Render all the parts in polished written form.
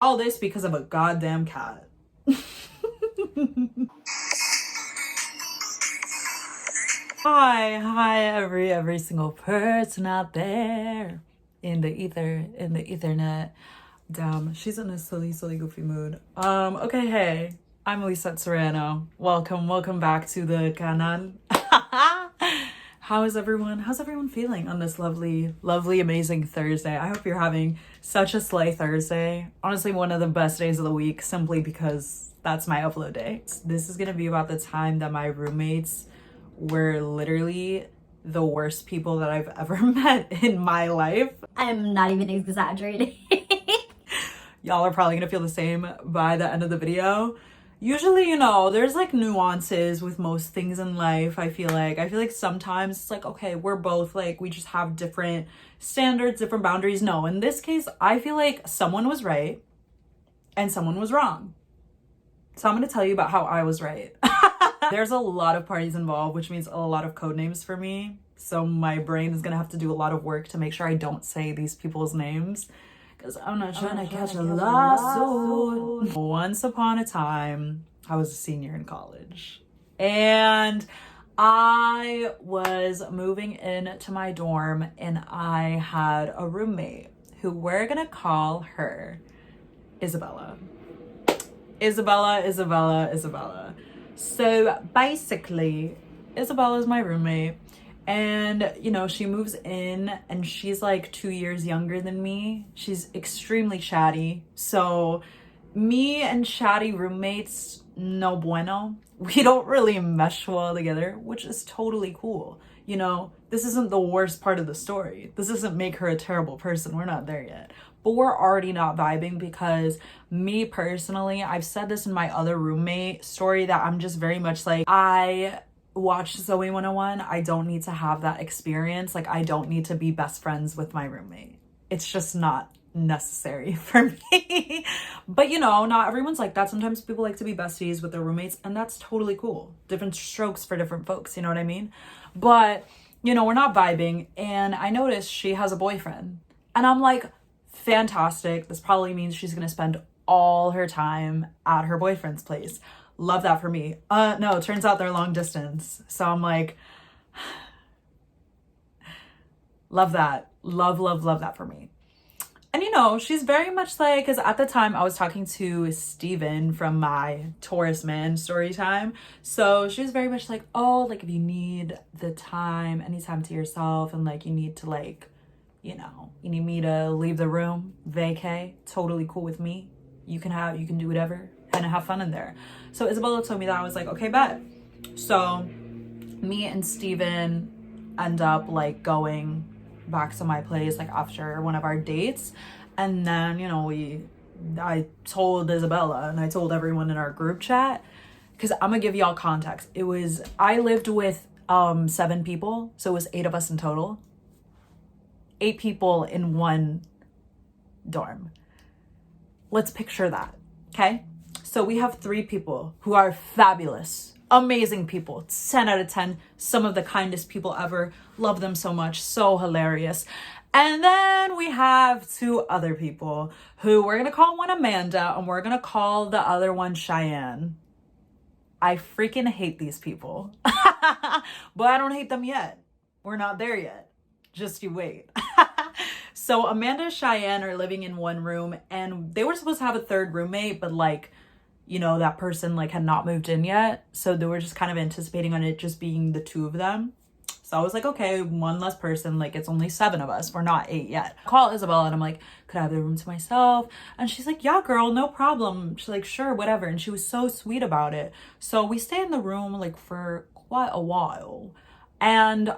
All this because of a goddamn cat. Hi, every single person out there in the ether, in the ethernet. Damn, she's in a silly, goofy mood. Okay, hey, I'm Lisa Serrano. Welcome back to the canal. How's everyone feeling on this lovely, amazing Thursday? I hope you're having such a slay Thursday. Honestly, one of the best days of the week, simply because that's my upload day. This is gonna be about the time that my roommates were literally the worst people that I've ever met in my life. I'm not even exaggerating. Y'all are probably gonna feel the same by the end of the video. Usually, there's like nuances with most things in life. I feel like sometimes it's like, okay, we're both like, we just have different standards, different boundaries. No, in this case, I feel like someone was right and someone was wrong. So I'm gonna tell you about how I was right. There's a lot of parties involved, which means a lot of code names for me. So my brain is gonna have to do a lot of work to make sure I don't say these people's names, because I'm not trying to catch a lawsuit. Once upon a time, I was a senior in college, and I was moving into my dorm, and I had a roommate who we're gonna call her Isabella. Isabella. So basically, Isabella is my roommate, and she moves in, and she's like 2 years younger than me. She's extremely chatty. So me and chatty roommates, no bueno. We don't really mesh well together, which is totally cool. This isn't the worst part of the story. This doesn't make her a terrible person. We're not there yet. But we're already not vibing because me personally, I've said this in my other roommate story, that I'm just very much like, I watched Zoe 101. I don't need to have that experience. Like, I don't need to be best friends with my roommate. It's just not necessary for me. But not everyone's like that. Sometimes people like to be besties with their roommates, and that's totally cool. Different strokes for different folks, you know what I mean? But we're not vibing, and I noticed she has a boyfriend, and I'm like, fantastic. This probably means she's gonna spend all her time at her boyfriend's place. Love that for me. No, it turns out they're long distance. So I'm like, love that. Love that for me. And she's very much like, because at the time I was talking to Steven from my Taurus man story time. So she was very much like, oh, like if you need the time, any time to yourself, and like you need to like, you need me to leave the room, vacay, totally cool with me. You can do whatever and have fun in there. So Isabella told me that. I was like, okay, bet. So me and Steven end up like going back to my place like after one of our dates, and then I told Isabella and I told everyone in our group chat, because I'm gonna give y'all context. I lived with 7 people, so it was 8 of us in total. 8 people in one dorm. Let's picture that, okay? So we have 3 people who are fabulous, amazing people, 10 out of 10, some of the kindest people ever. Love them so much, so hilarious. And then we have 2 other people who we're gonna call one Amanda, and we're gonna call the other one Cheyenne. I freaking hate these people. But I don't hate them yet. We're not there yet. Just you wait. So Amanda and Cheyenne are living in one room, and they were supposed to have a 3rd roommate, but like, that person like had not moved in yet. So they were just kind of anticipating on it just being the 2 of them. So I was like, okay, 1 less person. Like, it's only 7 of us. We're not 8 yet. I call Isabella and I'm like, could I have the room to myself? And she's like, yeah, girl, no problem. She's like, sure, whatever. And she was so sweet about it. So we stay in the room like for quite a while. And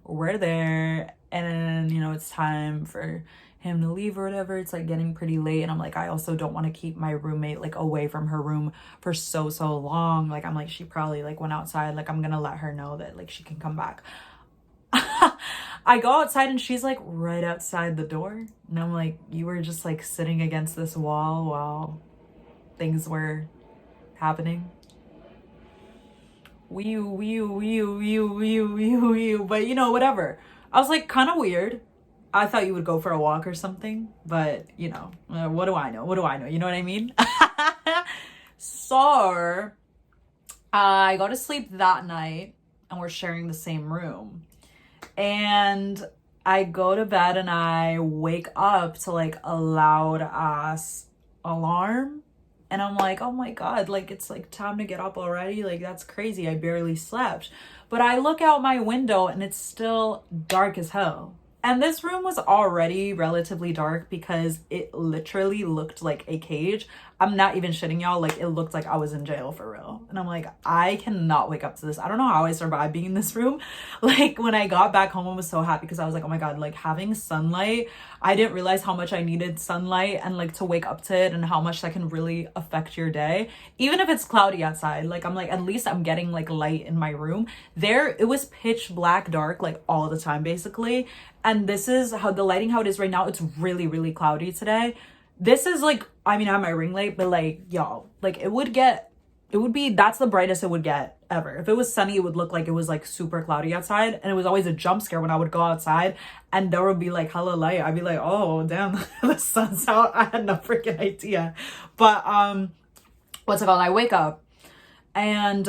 we're there, and it's time for him to leave or whatever. It's like getting pretty late, and I'm like, I also don't want to keep my roommate like away from her room for so long. Like, I'm like, she probably like went outside. Like, I'm gonna let her know that like she can come back. I go outside, and she's like right outside the door, and I'm like, you were just like sitting against this wall while things were happening. But whatever. I was like, kind of weird. I thought you would go for a walk or something, but you know, what do I know? What do I know? You know what I mean? So I go to sleep that night and we're sharing the same room. And I go to bed and I wake up to like a loud ass alarm. And I'm like, oh my God, like it's like time to get up already. Like that's crazy. I barely slept. But I look out my window and it's still dark as hell. And this room was already relatively dark because it literally looked like a cage. I'm not even shitting y'all. Like it looked like I was in jail for real. And I'm like, I cannot wake up to this. I don't know how I survived being in this room. Like when I got back home, I was so happy because I was like, oh my God, like having sunlight. I didn't realize how much I needed sunlight and like to wake up to it and how much that can really affect your day. Even if it's cloudy outside, like I'm like, at least I'm getting like light in my room. There, it was pitch black dark like all the time basically. And this is how the lighting, how it is right now. It's really, really cloudy today. This is like, I mean, I have my ring light, but like, y'all, like it would be, that's the brightest it would get ever. If it was sunny, it would look like it was like super cloudy outside. And it was always a jump scare when I would go outside and there would be like hella light. I'd be like, oh, damn, the sun's out. I had no freaking idea. But, what's it called? I wake up and,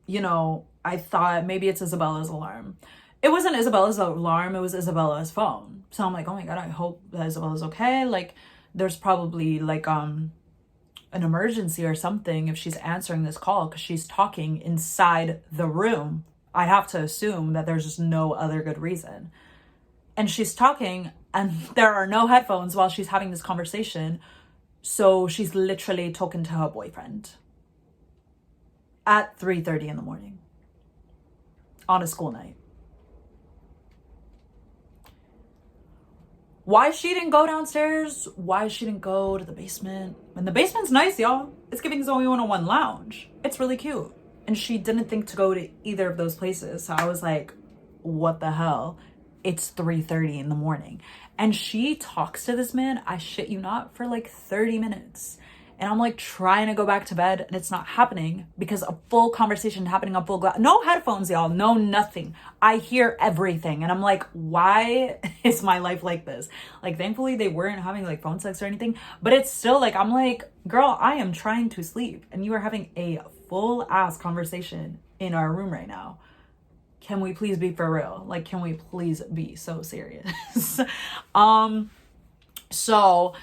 you know, I thought maybe it's Isabella's alarm. It wasn't Isabella's alarm, it was Isabella's phone. So I'm like, oh my God, I hope that Isabella's okay. Like there's probably like an emergency or something if she's answering this call because she's talking inside the room. I have to assume that there's just no other good reason. And she's talking and there are no headphones while she's having this conversation. So she's literally talking to her boyfriend at 3:30 in the morning on a school night. Why she didn't go downstairs, why she didn't go to the basement. And the basement's nice, y'all. It's giving Zoe 101 lounge. It's really cute. And she didn't think to go to either of those places. So I was like, what the hell? It's 3:30 in the morning. And she talks to this man, I shit you not, for like 30 minutes. And I'm like trying to go back to bed and it's not happening because a full conversation happening on full glass. No headphones, y'all. No, nothing. I hear everything. And I'm like, why is my life like this? Like, thankfully they weren't having like phone sex or anything, but it's still like, I'm like, girl, I am trying to sleep and you are having a full ass conversation in our room right now. Can we please be for real? Like, can we please be so serious? So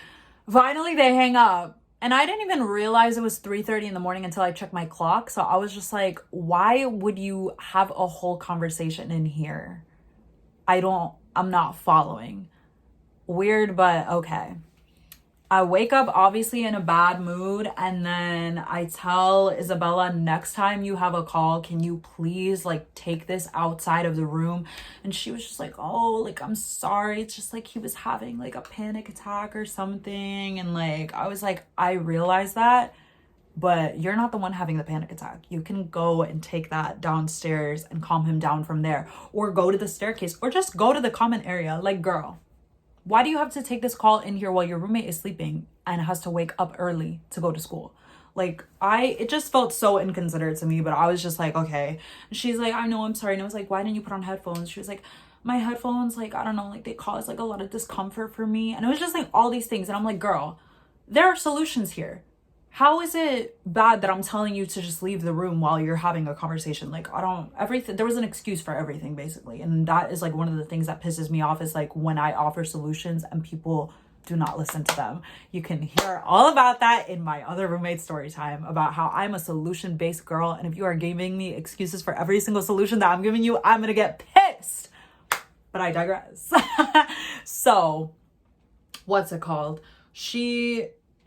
finally they hang up. And I didn't even realize it was 3:30 in the morning until I checked my clock. So I was just like, why would you have a whole conversation in here? I'm not following. Weird, but okay. I wake up obviously in a bad mood and then I tell Isabella, next time you have a call, can you please like take this outside of the room? And she was just like, oh, like I'm sorry. It's just like he was having like a panic attack or something. And like, I was like, I realize that, but you're not the one having the panic attack. You can go and take that downstairs and calm him down from there, or go to the staircase, or just go to the common area. Like, girl, why do you have to take this call in here while your roommate is sleeping and has to wake up early to go to school? Like, it just felt so inconsiderate to me, but I was just like, okay. And she's like, I know, I'm sorry. And I was like, why didn't you put on headphones? She was like, my headphones, like, I don't know, like they cause like a lot of discomfort for me. And it was just like all these things. And I'm like, girl, there are solutions here. How is it bad that I'm telling you to just leave the room while you're having a conversation? Like, everything, there was an excuse for everything basically. And that is like one of the things that pisses me off is like when I offer solutions and people do not listen to them. You can hear all about that in my other roommate story time about how I'm a solution-based girl. And if you are giving me excuses for every single solution that I'm giving you, I'm gonna get pissed. But I digress. So, what's it called?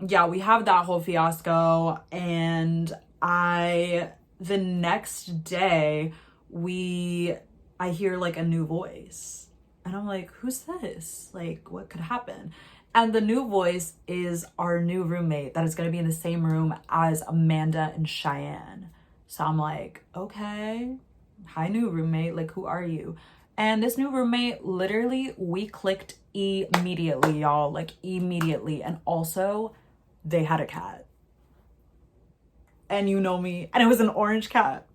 Yeah, we have that whole fiasco, and the next day I hear like a new voice and I'm like, who's this? Like, what could happen? And the new voice is our new roommate that is going to be in the same room as Amanda and Cheyenne. So I'm like, okay, hi new roommate, like who are you? And this new roommate, literally we clicked immediately, y'all, like immediately. And also they had a cat. And you know me, and it was an orange cat.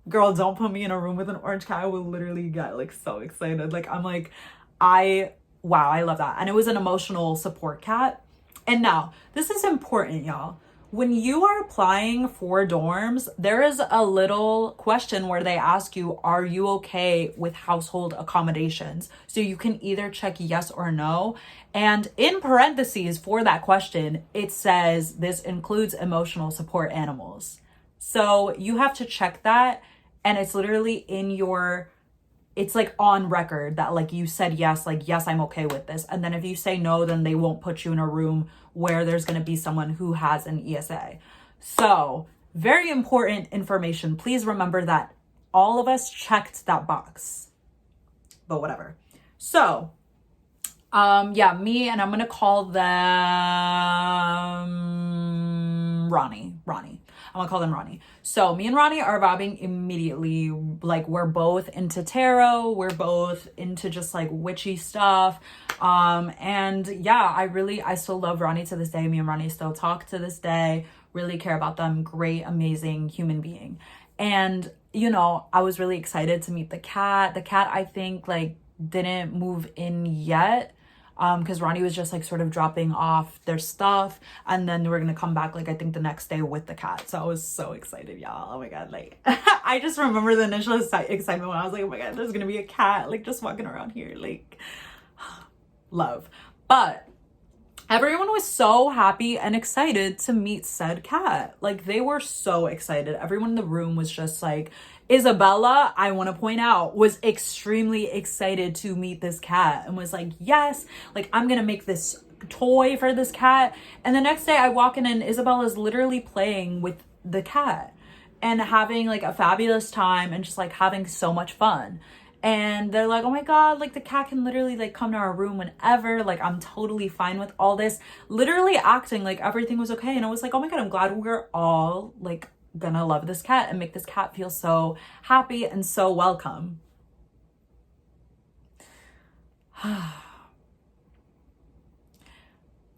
Girl, don't put me in a room with an orange cat. I will literally get like so excited. Like, I'm like, Wow, I love that. And it was an emotional support cat. And now, this is important, y'all. When you are applying for dorms, there is a little question where they ask you, are you okay with household accommodations? So you can either check yes or no. And in parentheses for that question, it says this includes emotional support animals. So you have to check that. And it's literally in your, it's like on record that like you said yes, like yes, I'm okay with this. And then if you say no, then they won't put you in a room where there's going to be someone who has an ESA. So very important information. Please remember that all of us checked that box, but whatever. So yeah, me, and I'm going to call them Ronnie. I'm gonna call them Ronnie. So me and Ronnie are vibing immediately. Like we're both into tarot. We're both into just like witchy stuff. And yeah, I still love Ronnie to this day. Me and Ronnie still talk to this day. Really care about them. Great, amazing human being. And you know, I was really excited to meet the cat. The cat, I think, like didn't move in yet. Because Ronnie was just like sort of dropping off their stuff, and then we're gonna come back like I think the next day with the cat. So I was so excited, y'all. Oh my god, like I just remember the initial excitement when I was like, oh my god, there's gonna be a cat like just walking around here, like love. But everyone was so happy and excited to meet said cat. Like they were so excited. Everyone in the room was just like, Isabella, I want to point out, was extremely excited to meet this cat and was like, yes, like I'm going to make this toy for this cat. And the next day I walk in and Isabella's literally playing with the cat and having like a fabulous time and just like having so much fun. And they're like, oh my god, like the cat can literally like come to our room whenever, like I'm totally fine with all this, literally acting like everything was okay. And I was like, oh my god, I'm glad we're all like gonna love this cat and make this cat feel so happy and so welcome.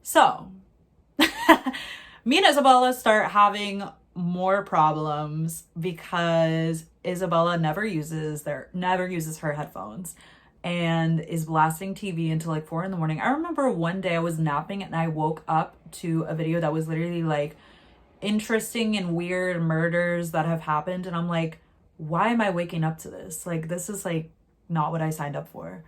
So me and Isabella start having more problems because Isabella never uses her headphones and is blasting TV until like 4 a.m. I remember one day I was napping and I woke up to a video that was literally like interesting and weird murders that have happened, and I'm like, why am I waking up to this? Like this is like not what I signed up for.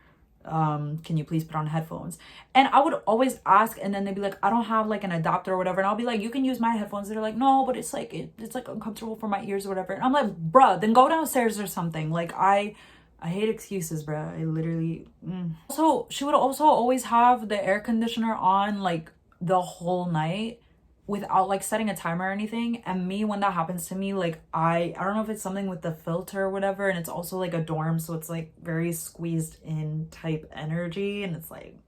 Can you please put on headphones? And I would always ask, and then they'd be like, I don't have like an adapter or whatever. And I'll be like, you can use my headphones. They're like, no, but it's like it's like uncomfortable for my ears or whatever. And I'm like, bruh, then go downstairs or something. Like I hate excuses, bruh. I literally So she would also always have the air conditioner on like the whole night without like setting a timer or anything. And me, when that happens to me, like I don't know if it's something with the filter or whatever, and it's also like a dorm, so it's like very squeezed in type energy, and it's like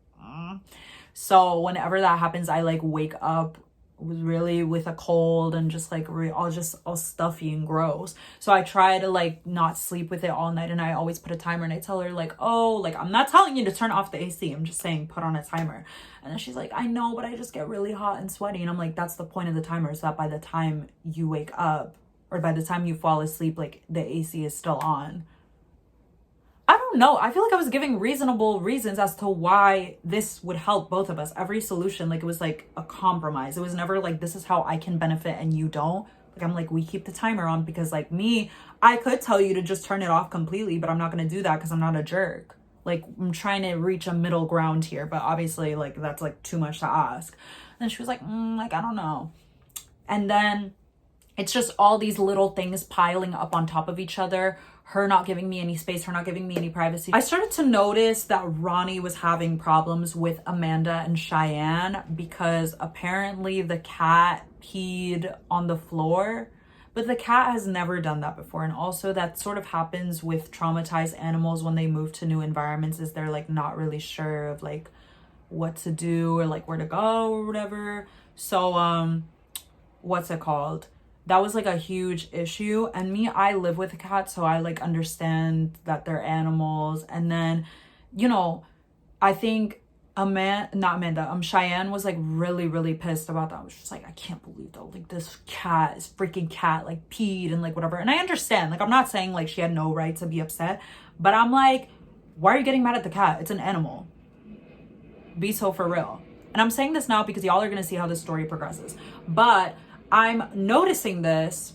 so whenever that happens, I like wake up really with a cold and just like all stuffy and gross. So I try to like not sleep with it all night, and I always put a timer, and I tell her like, oh, like I'm not telling you to turn off the AC, I'm just saying put on a timer. And then she's like, I know, but I just get really hot and sweaty. And I'm like, that's the point of the timer, so that by the time you wake up or by the time you fall asleep, like the AC is still on. I don't know. I feel like I was giving reasonable reasons as to why this would help both of us. Every solution, like it was like a compromise. It was never like, this is how I can benefit and you don't. Like I'm like, we keep the timer on because like me, I could tell you to just turn it off completely, but I'm not going to do that because I'm not a jerk. Like I'm trying to reach a middle ground here, but obviously like that's like too much to ask. And she was like, like, I don't know. And then it's just all these little things piling up on top of each other. Her not giving me any space, her not giving me any privacy. I started to notice that Ronnie was having problems with Amanda and Cheyenne because apparently the cat peed on the floor, but the cat has never done that before. And also that sort of happens with traumatized animals when they move to new environments, is they're like not really sure of like what to do or like where to go or whatever. So what's it called? That was like a huge issue. And me, I live with a cat, so I like understand that they're animals. And then, you know, I think Cheyenne was like really pissed about that. I was just like, I can't believe that like this freaking cat like peed and like whatever. And I understand, like I'm not saying like she had no right to be upset, but I'm like, Why are you getting mad at the cat? It's an animal. Be so for real. And I'm saying this now because y'all are going to see how this story progresses. But I'm noticing this,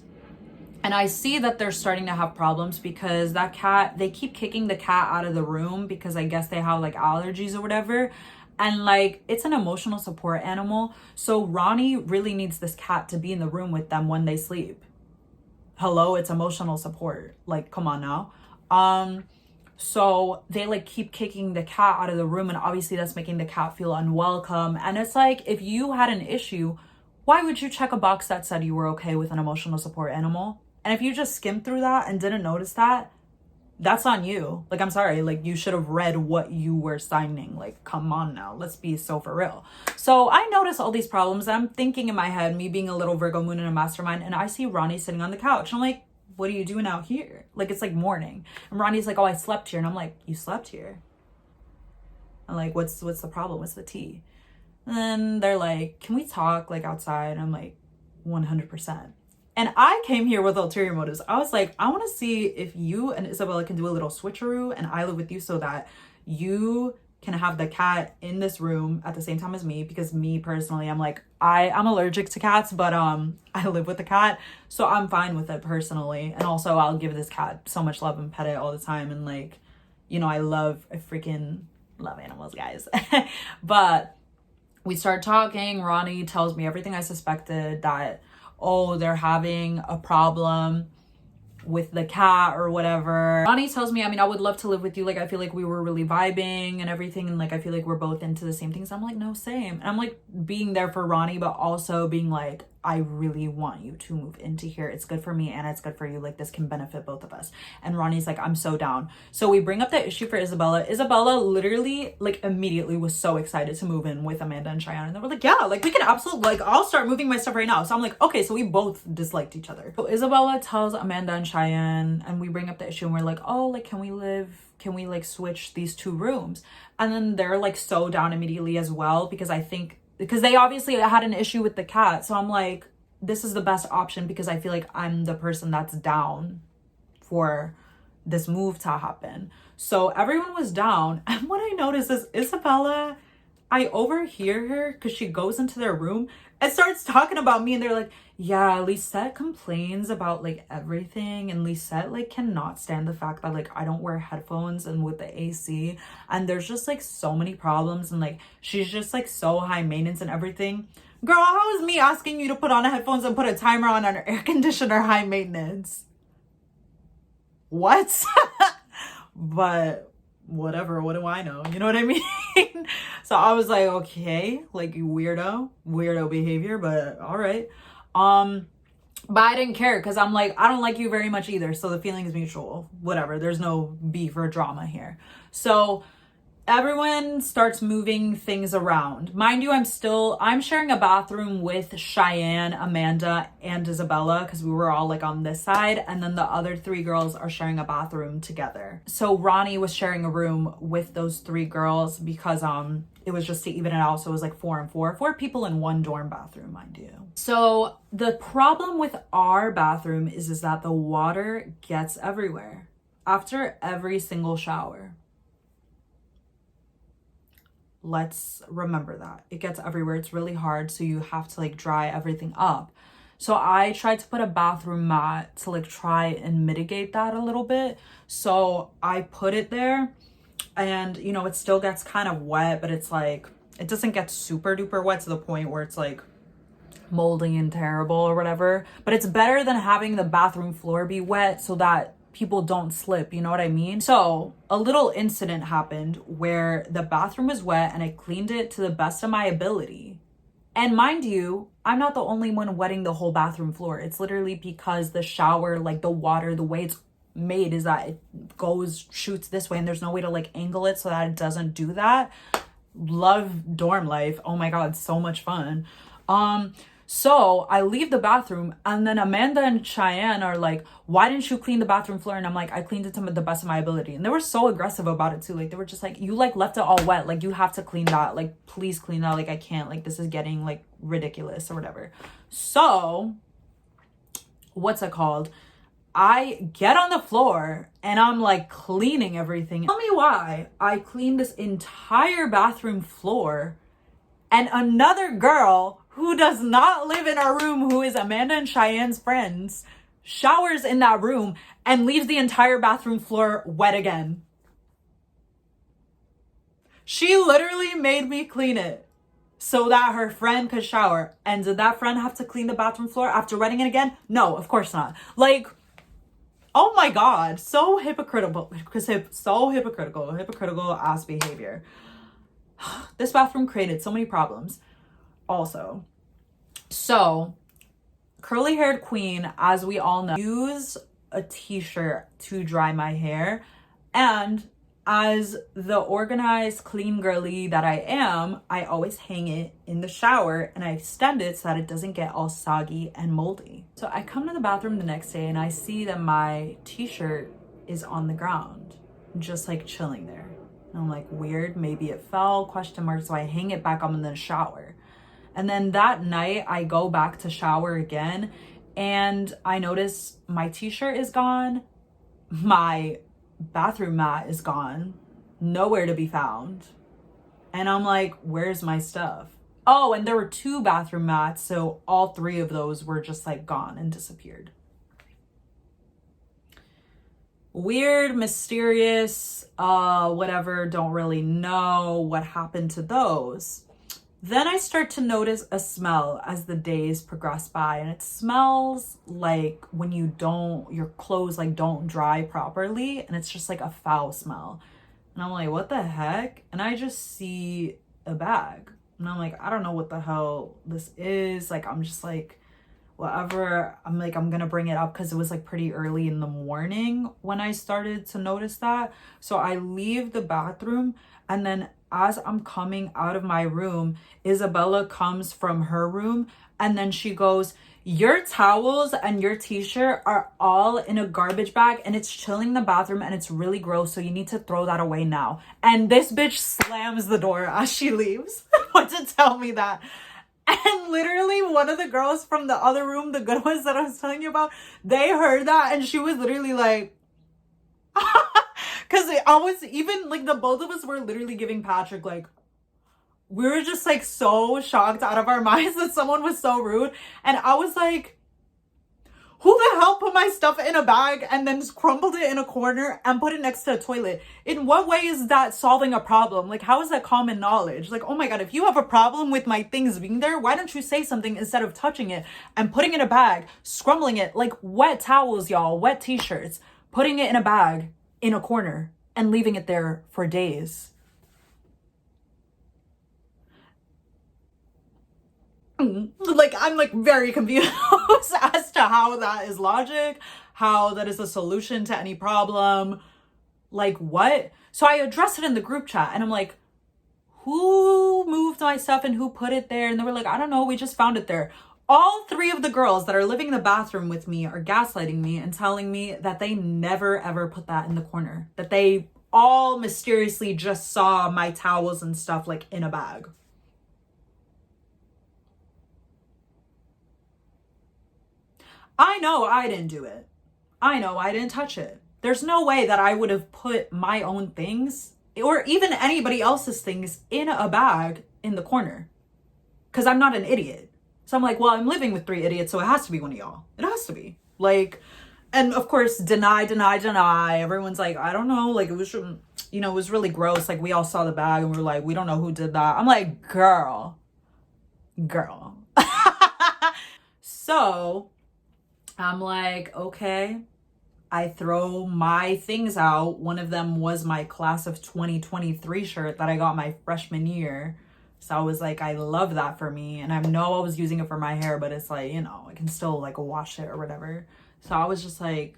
and I see that they're starting to have problems because that cat, they keep kicking the cat out of the room because I guess they have like allergies or whatever. And like, it's an emotional support animal. So Ronnie really needs this cat to be in the room with them when they sleep. Hello, it's emotional support. Like, come on now. So they like keep kicking the cat out of the room, and obviously that's making the cat feel unwelcome. And it's like, if you had an issue, why would you check a box that said you were okay with an emotional support animal? And if you just skimmed through that and didn't notice that, that's on you. Like, I'm sorry, like you should have read what you were signing. Like, come on now, let's be so for real. So I notice all these problems. I'm thinking in my head, me being a little Virgo moon in a mastermind, and I see Ronnie sitting on the couch. I'm like, what are you doing out here? Like, it's like morning. And Ronnie's like, oh, I slept here. And I'm like, you slept here? I'm like, what's the problem? What's the tea? And then they're like, can we talk like outside? And I'm like, 100%. And I came here with ulterior motives. I was like, I want to see if you and Isabella can do a little switcheroo and I live with you so that you can have the cat in this room at the same time as me, because me personally, I'm like, I'm allergic to cats, but I live with the cat, so I'm fine with it personally. And also I'll give this cat so much love and pet it all the time, and like, you know, I freaking love animals, guys. But we start talking. Ronnie tells me everything I suspected, that oh, they're having a problem with the cat or whatever. Ronnie tells me, I mean, I would love to live with you. Like, I feel like we were really vibing and everything. And like, I feel like we're both into the same things. I'm like, no, same. And I'm like being there for Ronnie, but also being like, I really want you to move into here. It's good for me and it's good for you. Like, this can benefit both of us. And Ronnie's like, I'm so down. So we bring up the issue for Isabella. Isabella literally like immediately was so excited to move in with Amanda and Cheyenne. And they were like, yeah, like we can absolutely, like I'll start moving my stuff right now. So I'm like, okay, so we both disliked each other. So Isabella tells Amanda and Cheyenne, and we bring up the issue and we're like, oh, like, can we like switch these 2 rooms? And then they're like so down immediately as well, because they obviously had an issue with the cat. So I'm like, this is the best option because I feel like I'm the person that's down for this move to happen. So everyone was down. And what I noticed is Isabella, I overhear her because she goes into their room and starts talking about me. And they're like, yeah, Lisette complains about like everything. And Lisette like cannot stand the fact that like I don't wear headphones and with the AC. And there's just like so many problems. And like, she's just like so high maintenance and everything. Girl, how is me asking you to put on headphones and put a timer on an air conditioner high maintenance? What? But whatever, what do I know? You know what I mean? So I was like, okay, like weirdo behavior, but all right. But I didn't care because I'm like, I don't like you very much either. So the feeling is mutual. Whatever. There's no beef or drama here. So everyone starts moving things around. Mind you, I'm sharing a bathroom with Cheyenne, Amanda, and Isabella because we were all like on this side. And then the other 3 girls are sharing a bathroom together. So Ronnie was sharing a room with those 3 girls because it was just to even it out. So it was like 4 and 4 people in 1 dorm bathroom, mind you. So the problem with our bathroom is that the water gets everywhere after every single shower. Let's remember that. It gets everywhere. It's really hard. So you have to like dry everything up. So I tried to put a bathroom mat to like try and mitigate that a little bit. So I put it there and you know, it still gets kind of wet, but it's like, it doesn't get super duper wet to the point where it's like moldy and terrible or whatever. But it's better than having the bathroom floor be wet so that people don't slip, you know what I mean? So a little incident happened where the bathroom was wet and I cleaned it to the best of my ability. And mind you, I'm not the only one wetting the whole bathroom floor. It's literally because the shower, like the water, the way it's made is that it shoots this way and there's no way to like angle it so that it doesn't do that. Love dorm life. Oh my God, so much fun. So I leave the bathroom and then Amanda and Cheyenne are like, why didn't you clean the bathroom floor? And I'm like, I cleaned it to the best of my ability. And they were so aggressive about it too. Like they were just like, you like left it all wet. Like you have to clean that. Like, please clean that. Like I can't, like this is getting like ridiculous or whatever. So what's it called? I get on the floor and I'm like cleaning everything. Tell me why I cleaned this entire bathroom floor and another girl who does not live in our room, who is Amanda and Cheyenne's friends, showers in that room and leaves the entire bathroom floor wet again. She literally made me clean it so that her friend could shower. And did that friend have to clean the bathroom floor after wetting it again? No, of course not. Like, oh my God, so hypocritical, hypocritical ass behavior. This bathroom created so many problems also. So, curly haired queen, as we all know, use a t-shirt to dry my hair. And as the organized, clean girly that I am, I always hang it in the shower and I extend it so that it doesn't get all soggy and moldy. So I come to the bathroom the next day and I see that my t-shirt is on the ground, just like chilling there. And I'm like, weird, maybe it fell, question mark. So I hang it back up in the shower. And then that night I go back to shower again and I notice my t-shirt is gone. My bathroom mat is gone, nowhere to be found. And I'm like, where's my stuff? Oh, and there were 2 bathroom mats, so all 3 of those were just like gone and disappeared. Weird, mysterious, whatever, don't really know what happened to those. Then I start to notice a smell as the days progress by, and it smells like when your clothes like don't dry properly, and it's just like a foul smell. And I'm like, what the heck? And I just see a bag and I'm like, I don't know what the hell this is. Like, I'm just like, whatever. I'm like, I'm gonna bring it up because it was like pretty early in the morning when I started to notice that. So I leave the bathroom, and then as I'm coming out of my room, Isabella comes from her room and then she goes, your towels and your t-shirt are all in a garbage bag and it's chilling in the bathroom and it's really gross, so you need to throw that away now. And this bitch slams the door as she leaves. What to tell me that? And literally one of the girls from the other room, the good ones that I was telling you about, they heard that and she was literally like, because I was even like, the both of us were literally giving Patrick like, we were just like so shocked out of our minds that someone was so rude. And I was like, who the hell put my stuff in a bag and then just crumbled it in a corner and put it next to a toilet? In what way is that solving a problem? Like, how is that common knowledge? Like, oh my God, if you have a problem with my things being there, why don't you say something instead of touching it and putting it in a bag, scrumbling it like wet towels, y'all, wet t-shirts, putting it in a bag in a corner and leaving it there for days. Like, I'm like very confused as to how that is logic, how that is a solution to any problem. Like, what? So I addressed it in the group chat and I'm like, who moved my stuff and who put it there? And they were like, I don't know, we just found it there. All 3 of the girls that are living in the bathroom with me are gaslighting me and telling me that they never ever put that in the corner, that they all mysteriously just saw my towels and stuff like in a bag. I know I didn't do it. I know I didn't touch it. There's no way that I would have put my own things or even anybody else's things in a bag in the corner, because I'm not an idiot. So I'm like, well, I'm living with 3 idiots, so it has to be one of y'all. It has to be. Like, and of course, deny. Everyone's like, I don't know. Like, it was, it was really gross. Like, we all saw the bag and we were like, we don't know who did that. I'm like, girl. So I'm like, okay. I throw my things out. One of them was my class of 2023 shirt that I got my freshman year. So I was like, I love that for me. And I know I was using it for my hair, but it's like, I can still like wash it or whatever. So I was just like,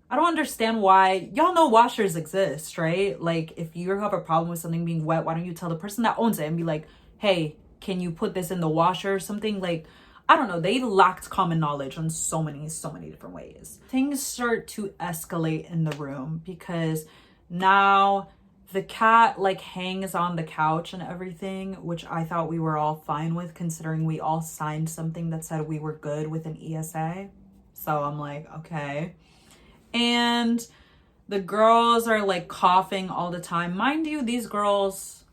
I don't understand why. Y'all know washers exist, right? Like, if you have a problem with something being wet, why don't you tell the person that owns it and be like, hey, can you put this in the washer or something? Like, I don't know. They lacked common knowledge on so many different ways. Things start to escalate in the room because now the cat like hangs on the couch and everything, which I thought we were all fine with considering we all signed something that said we were good with an ESA. So I'm like, okay. And the girls are like coughing all the time. Mind you, these girls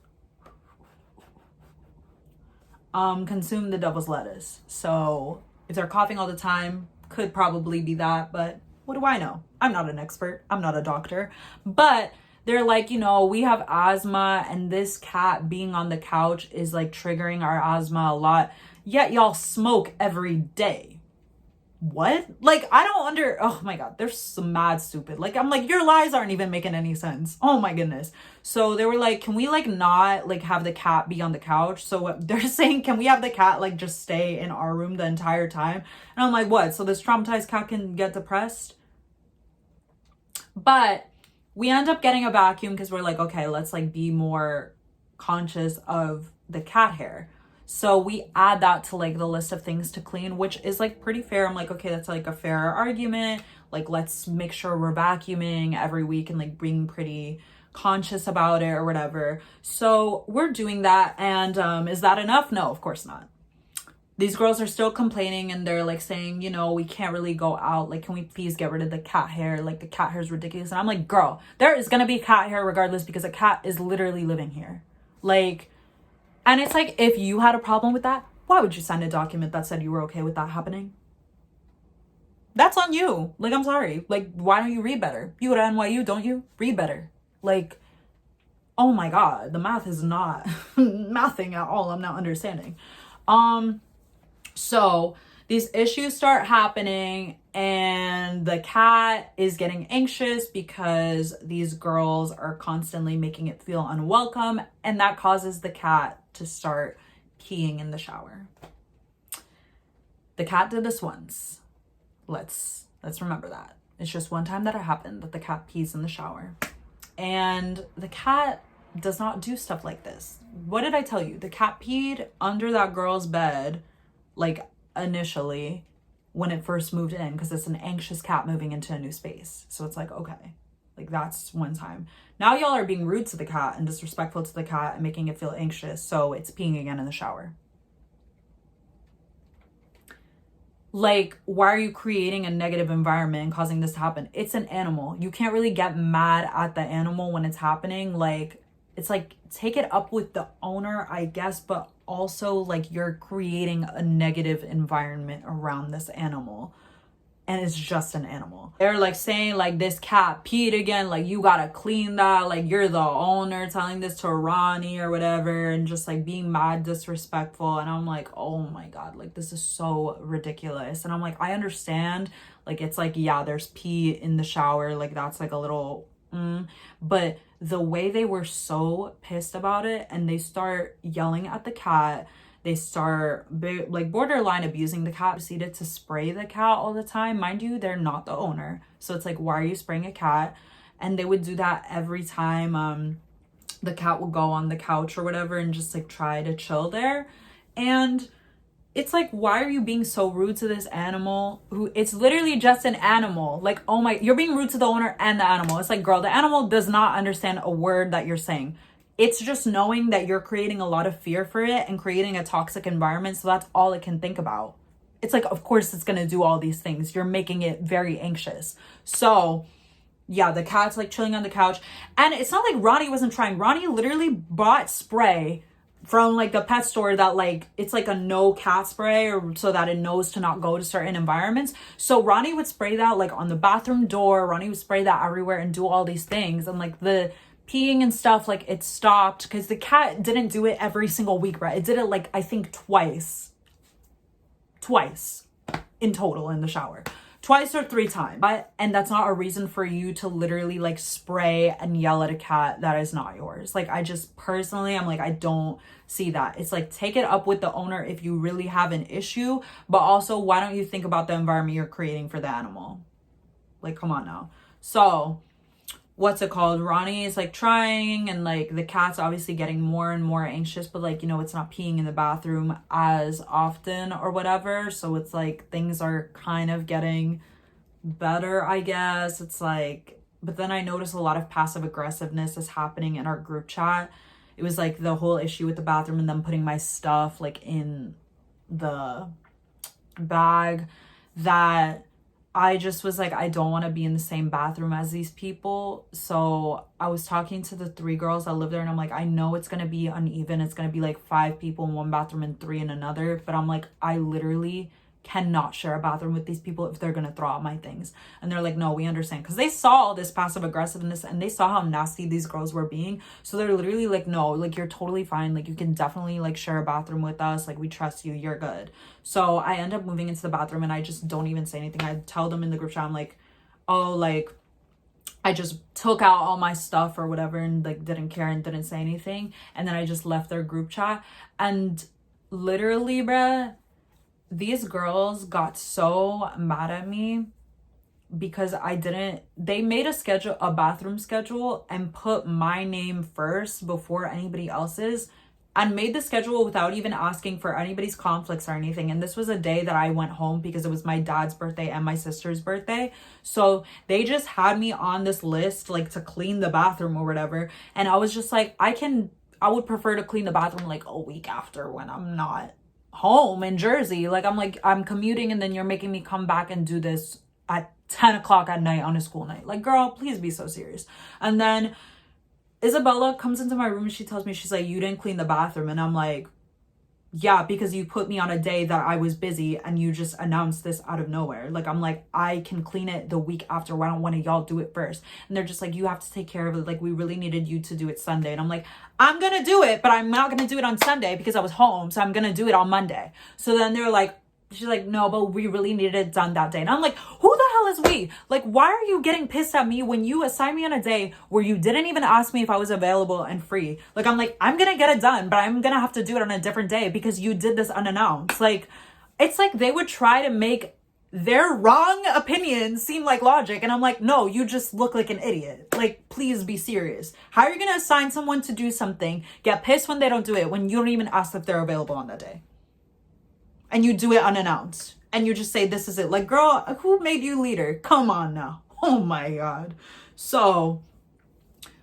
consume the devil's lettuce. So if they're coughing all the time, could probably be that, but what do I know? I'm not an expert. I'm not a doctor. But they're like, you know, we have asthma and this cat being on the couch is like triggering our asthma a lot. Yet y'all smoke every day. What? Like, I don't oh my God, they're so mad stupid. Like, I'm like, your lies aren't even making any sense. Oh my goodness. So they were like, can we like not like have the cat be on the couch? So they're saying, can we have the cat like just stay in our room the entire time? And I'm like, what? So this traumatized cat can get depressed? But we end up getting a vacuum because we're like, okay, let's like be more conscious of the cat hair. So we add that to like the list of things to clean, which is like pretty fair. I'm like, okay, that's like a fair argument. Like, let's make sure we're vacuuming every week and like being pretty conscious about it or whatever. So we're doing that. And is that enough? No, of course not. These girls are still complaining and they're like saying, you know, we can't really go out. Like, can we please get rid of the cat hair? Like, the cat hair is ridiculous. And I'm like, girl, there is going to be cat hair regardless because a cat is literally living here. Like, and it's like, if you had a problem with that, why would you sign a document that said you were okay with that happening? That's on you. Like, I'm sorry. Like, why don't you read better? You go to NYU, don't you? Read better. Like, oh my God, the math is not mathing at all. I'm not understanding. So these issues start happening and the cat is getting anxious because these girls are constantly making it feel unwelcome, and that causes the cat to start peeing in the shower. The cat did this once. Let's remember that. It's just one time that it happened that the cat pees in the shower. And the cat does not do stuff like this. What did I tell you? The cat peed under that girl's bed, like initially when it first moved in, because it's an anxious cat moving into a new space. So it's like, okay, like that's one time. Now y'all are being rude to the cat and disrespectful to the cat and making it feel anxious. So it's peeing again in the shower. Like, why are you creating a negative environment and causing this to happen? It's an animal. You can't really get mad at the animal when it's happening. Like, it's like, take it up with the owner, I guess, but also like you're creating a negative environment around this animal. And it's just an animal. They're like saying like, this cat peed again, like you gotta clean that, like you're the owner, telling this to Ronnie or whatever, and just like being mad disrespectful. And I'm like, oh my God, like this is so ridiculous. And I'm like, I understand, like it's like, yeah, there's pee in the shower, like that's like a little but the way they were so pissed about it, and they start yelling at the cat, they start like borderline abusing the cat, proceeded to spray the cat all the time. Mind you, they're not the owner. So it's like, why are you spraying a cat? And they would do that every time the cat would go on the couch or whatever and just like try to chill there. And it's like, why are you being so rude to this animal who it's literally just an animal? Like, oh my, you're being rude to the owner and the animal. It's like, girl, the animal does not understand a word that you're saying. It's just knowing that you're creating a lot of fear for it and creating a toxic environment. So that's all it can think about. It's like, of course it's going to do all these things. You're making it very anxious. So yeah, the cat's like chilling on the couch. And it's not like Ronnie wasn't trying. Ronnie literally bought spray from like the pet store that like, it's like a no cat spray, or so that it knows to not go to certain environments. So Ronnie would spray that like on the bathroom door. Ronnie would spray that everywhere and do all these things. And like the peeing and stuff, like it stopped because the cat didn't do it every single week, right? It did it like, I think twice in total in the shower. Twice or 3 times. And that's not a reason for you to literally like spray and yell at a cat that is not yours. Like, I just personally, I'm like, I don't see that. It's like, take it up with the owner if you really have an issue, but also why don't you think about the environment you're creating for the animal? Like, come on now. So what's it called? Ronnie is like trying, and like the cat's obviously getting more and more anxious, but like, you know, it's not peeing in the bathroom as often or whatever. So it's like things are kind of getting better, I guess. It's like, but then I noticed a lot of passive aggressiveness is happening in our group chat. It was like the whole issue with the bathroom and them putting my stuff like in the bag, that I just was like, I don't want to be in the same bathroom as these people. So I was talking to the 3 girls that live there, and I'm like, I know it's going to be uneven. It's going to be like 5 people in one bathroom and 3 in another. But I'm like, I literally cannot share a bathroom with these people if they're going to throw out my things. And they're like, no, we understand. Because they saw all this passive aggressiveness and they saw how nasty these girls were being. So they're literally like, no, like, you're totally fine. Like, you can definitely like share a bathroom with us. Like, we trust you. You're good. So I end up moving into the bathroom and I just don't even say anything. I tell them in the group chat, I'm like, oh, like, I just took out all my stuff or whatever and like didn't care and didn't say anything. And then I just left their group chat. And literally, bruh, these girls got so mad at me because they made a bathroom schedule and put my name first before anybody else's, and made the schedule without even asking for anybody's conflicts or anything. And this was a day that I went home because it was my dad's birthday and my sister's birthday. So they just had me on this list, like, to clean the bathroom or whatever. And I was just like, I would prefer to clean the bathroom like a week after when I'm not home in Jersey. Like, I'm commuting and then you're making me come back and do this at 10 o'clock at night on a school night. Like, girl, please be so serious. And then Isabella comes into my room and she tells me, she's like, you didn't clean the bathroom. And I'm like, yeah, because you put me on a day that I was busy and you just announced this out of nowhere. Like, I'm like, I can clean it the week after. Why don't one of y'all do it first? And they're just like, you have to take care of it. Like, we really needed you to do it Sunday. And I'm like, I'm going to do it, but I'm not going to do it on Sunday because I was home. So I'm going to do it on Monday. So then they're like, she's like, no, but we really needed it done that day. And I'm like, who the hell is we? Like, why are you getting pissed at me when you assigned me on a day where you didn't even ask me if I was available and free? Like, I'm like, I'm gonna get it done, but I'm gonna have to do it on a different day because you did this unannounced. Like, it's like they would try to make their wrong opinions seem like logic. And I'm like, no, you just look like an idiot. Like, please be serious. How are you gonna assign someone to do something, get pissed when they don't do it, when you don't even ask if they're available on that day? And you do it unannounced. And you just say, this is it. Like, girl, who made you leader? Come on now. Oh my God. So,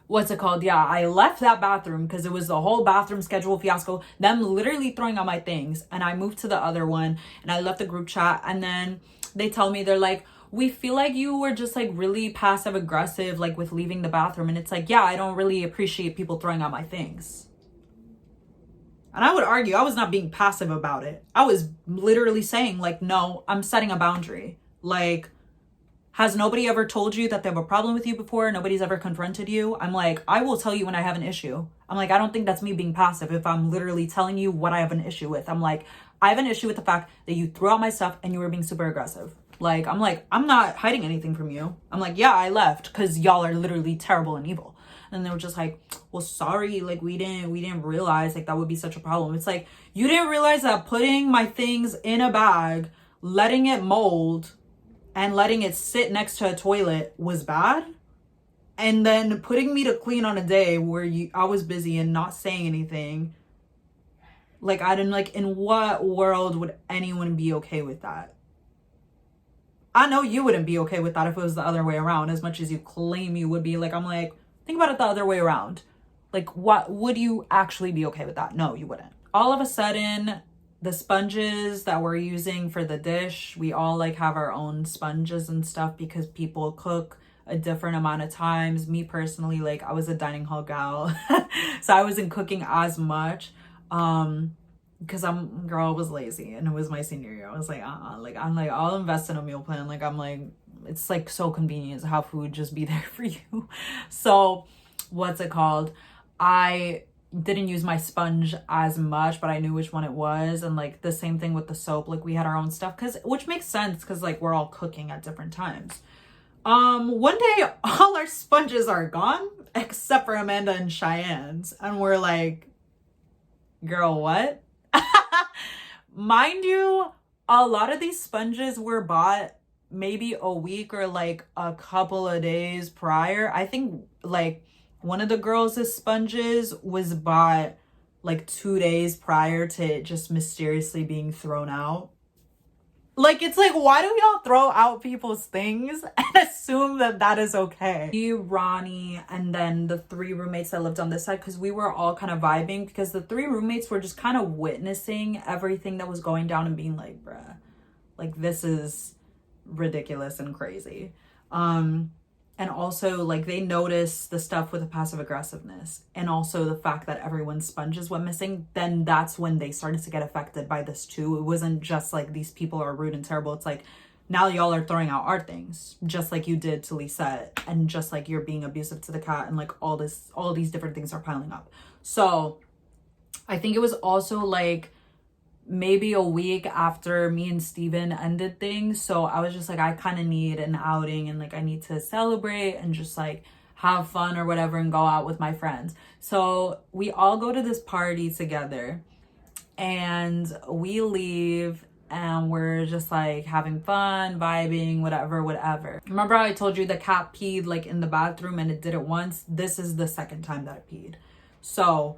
what's it called? Yeah, I left that bathroom because it was the whole bathroom schedule fiasco. Them literally throwing out my things. And I moved to the other one and I left the group chat. And then they tell me, they're like, we feel like you were just like really passive aggressive, like with leaving the bathroom. And it's like, yeah, I don't really appreciate people throwing out my things. And I would argue I was not being passive about it. I was literally saying, like, no, I'm setting a boundary. Like, has nobody ever told you that they have a problem with you before? Nobody's ever confronted you? I'm like, I will tell you when I have an issue. I'm like, I don't think that's me being passive if I'm literally telling you what I have an issue with. I'm like, I have an issue with the fact that you threw out my stuff and you were being super aggressive. Like, I'm not hiding anything from you. I'm like, yeah, I left because y'all are literally terrible and evil. And they were just like, well, sorry, like, we didn't realize like that would be such a problem. It's like, you didn't realize that putting my things in a bag, letting it mold, and letting it sit next to a toilet was bad? And then putting me to clean on a day where I was busy and not saying anything. Like, I didn't, like, in what world would anyone be okay with that? I know you wouldn't be okay with that if it was the other way around, as much as you claim you would be. Like, I'm like, think about it the other way around. Like, what would you actually be okay with that? No, you wouldn't. All of a sudden, the sponges that we're using for the dish, we all like have our own sponges and stuff because people cook a different amount of times. Me personally, like, I was a dining hall gal, so I wasn't cooking as much. Because girl was lazy and it was my senior year. I was like, like, I'm like, I'll invest in a meal plan. Like, I'm like, it's like so convenient to have food just be there for you. So what's it called? I didn't use my sponge as much, but I knew which one it was. And like the same thing with the soap, like we had our own stuff, which makes sense because like we're all cooking at different times. One day all our sponges are gone except for Amanda and Cheyenne's, and we're like, girl, what? Mind you, a lot of these sponges were bought maybe a week or like a couple of days prior. I think like one of the girls' sponges was bought like 2 days prior to it just mysteriously being thrown out. Like, it's like, why do y'all throw out people's things and assume that that is okay? You, Ronnie, and then the 3 roommates that lived on this side, because we were all kind of vibing, because the 3 roommates were just kind of witnessing everything that was going down and being like, bruh, like, this is ridiculous and crazy. And also, like, they notice the stuff with the passive aggressiveness and also the fact that everyone's sponges went missing. Then that's when they started to get affected by this too. It wasn't just like these people are rude and terrible. It's like, now y'all are throwing out our things, just like you did to Lisette, and just like you're being abusive to the cat, and like all these different things are piling up. So I think it was also like maybe a week after me and Steven ended things. So I was just like, I kind of need an outing, and like I need to celebrate and just like have fun or whatever and go out with my friends. So we all go to this party together and we leave and we're just like having fun, vibing, whatever. Remember how I told you the cat peed like in the bathroom and it did it once? This is the second time that it peed. So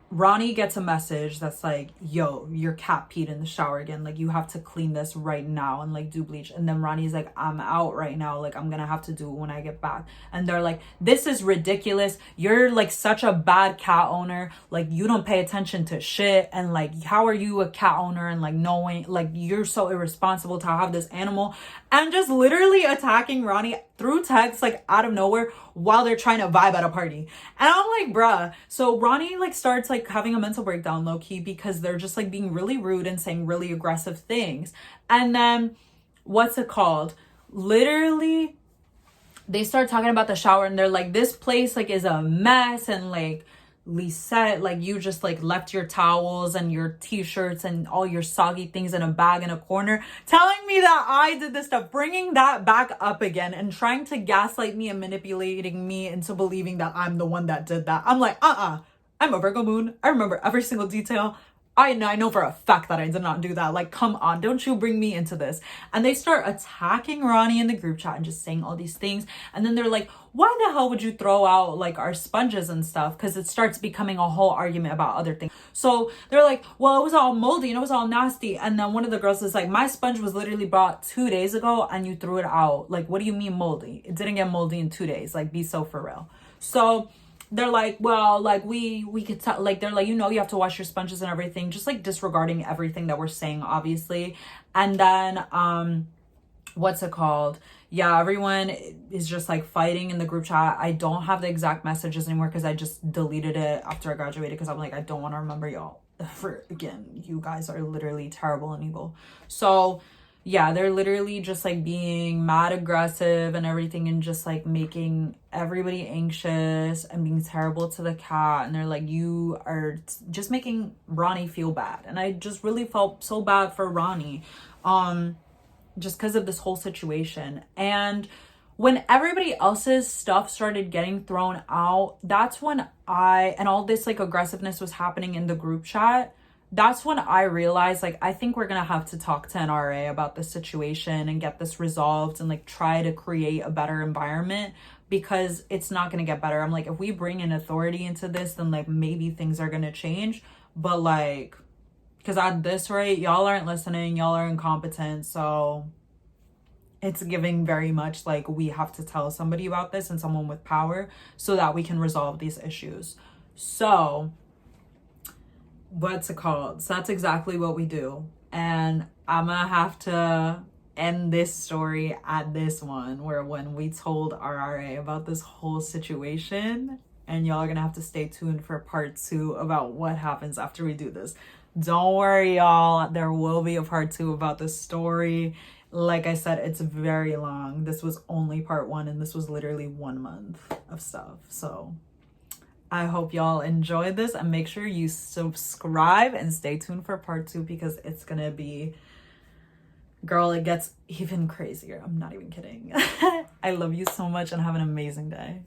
Ronnie gets a message that's like, yo, your cat peed in the shower again. Like, you have to clean this right now and like do bleach. And then Ronnie's like, I'm out right now. Like, I'm gonna have to do it when I get back. And they're like, this is ridiculous. You're like such a bad cat owner. Like, you don't pay attention to shit. And like, how are you a cat owner and like knowing, like, you're so irresponsible to have this animal? And just literally attacking Ronnie through text, like out of nowhere, while they're trying to vibe at a party. And I'm like, bruh. So Ronnie like starts like having a mental breakdown low key because they're just like being really rude and saying really aggressive things. And then what's it called? Literally, they start talking about the shower and they're like, this place like is a mess, and like, Lisette, like, you just like left your towels and your t-shirts and all your soggy things in a bag in a corner, telling me that I did this stuff, bringing that back up again and trying to gaslight me and manipulating me into believing that I'm the one that did that. I'm like, I'm a Virgo moon. I remember every single detail. I know for a fact that I did not do that. Like, come on, don't you bring me into this. And they start attacking Ronnie in the group chat and just saying all these things. And then they're like, why the hell would you throw out like our sponges and stuff? Because it starts becoming a whole argument about other things. So they're like, well, it was all moldy and it was all nasty. And then one of the girls is like, my sponge was literally bought 2 days ago and you threw it out. Like, what do you mean moldy? It didn't get moldy in 2 days. Like, be so for real. So they're like, well, like we could tell, like, they're like, you know, you have to wash your sponges and everything, just like disregarding everything that we're saying, obviously. And then what's it called? Yeah, everyone is just like fighting in the group chat. I don't have the exact messages anymore because I just deleted it after I graduated because I'm like, I don't want to remember y'all. Again, you guys are literally terrible and evil. So yeah, they're literally just like being mad aggressive and everything, and just like making everybody anxious and being terrible to the cat. And they're like, you are just making Ronnie feel bad. And I just really felt so bad for Ronnie, just because of this whole situation. And when everybody else's stuff started getting thrown out, that's when and all this like aggressiveness was happening in the group chat. That's when I realized, like, I think we're gonna have to talk to NRA about the situation and get this resolved and like try to create a better environment, because it's not gonna get better. I'm like, if we bring in authority into this, then like maybe things are gonna change. But like, because at this rate, y'all aren't listening, y'all are incompetent. So it's giving very much like we have to tell somebody about this, and someone with power, so that we can resolve these issues. So what's it called? So that's exactly what we do. And I'm gonna have to end this story at this one, where when we told RRA about this whole situation, and y'all are gonna have to stay tuned for part 2 about what happens after we do this. Don't worry, y'all, there will be a part 2 about this story. Like I said, it's very long. This was only part 1, and this was literally 1 month of stuff. So I hope y'all enjoyed this, and make sure you subscribe and stay tuned for part 2, because it's gonna be, girl, it gets even crazier. I'm not even kidding. I love you so much, and have an amazing day.